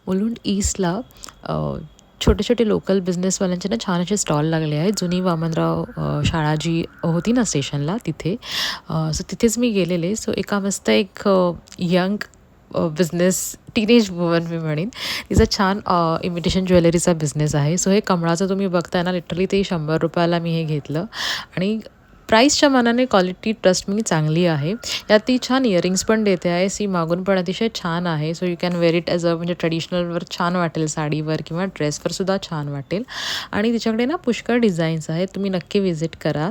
मुलुंड ईस्टला छोटे छोटे लोकल बिझनेसवाल्यांचे ना छान असे स्टॉल लागले आहेत. जुनी वामनराव शाळा जी होती ना स्टेशनला तिथे. सो तिथेच मी गेलेले. सो एका मस्त एक यंग बिझनेस टीनेज वुमन मी म्हणेन. तिचा छान इमिटेशन ज्वेलरीचा बिझनेस आहे. सो हे कमळाचं तुम्ही बघताय ना, लिटरली ते ₹100 मी हे घेतलं आणि प्राईसच्या मानाने क्वालिटी ट्रस्ट मी चांगली आहे. यात ती छान इयरिंग्स पण देते आहे. सी मागून पण अतिशय छान आहे. So you can wear it as a म्हणजे ट्रेडिशनलवर छान वाटेल, साडीवर किंवा ड्रेसवर सुद्धा छान वाटेल. आणि तिच्याकडे ना पुष्कळ डिझाईन्स आहेत. तुम्ही नक्की व्हिजिट करा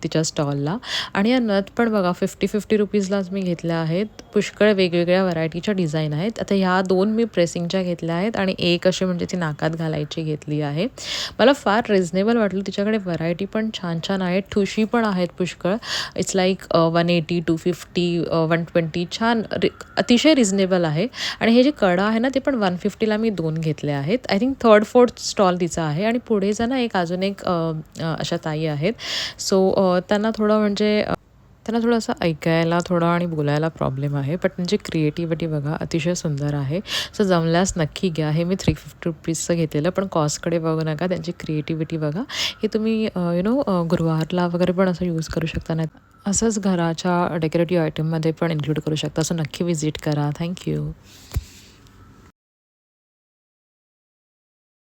तिच्या स्टॉलला. आणि या नथ पण बघा ₹50-50 मी घेतल्या आहेत. पुष्कळ वेगवेगळ्या व्हरायटीच्या डिझाईन आहेत. आता ह्या 2 मी प्रेसिंगच्या घेतल्या आहेत आणि एक अशी म्हणजे ती नाकात घालायची घेतली आहे. मला फार रिझनेबल वाटलं. तिच्याकडे व्हरायटी पण छान छान आहेत. ठुशी पण आहेत पुष्कळ. इट्स लाईक 180, 250, 120 छान अतिशय रिझनेबल आहे. आणि हे जे कडा आहे ना ते पण 150ला मी 2 घेतले आहेत. आय थिंक 3rd-4th स्टॉल तिचा आहे. आणि पुढे जा ना एक अजून एक अशा ताई आहेत. सो त्यांना थोडं म्हणजे त्यांना थोडं असं ऐकायला थोडं आणि बोलायला प्रॉब्लेम आहे. बट त्यांची क्रिएटिव्हिटी बघा अतिशय सुंदर आहे. सो जमल्यास नक्की घ्या. हे मी ₹350चं घेतलेलं, पण कॉस्टकडे बघू नका. त्यांची क्रिएटिव्हिटी बघा. हे तुम्ही गुरुवारला वगैरे पण असं यूज करू शकता. नाही असंच घराच्या डेकोरेटिव्ह आयटममध्ये पण इन्क्लूड करू शकता. सो नक्की व्हिजिट करा. थँक्यू.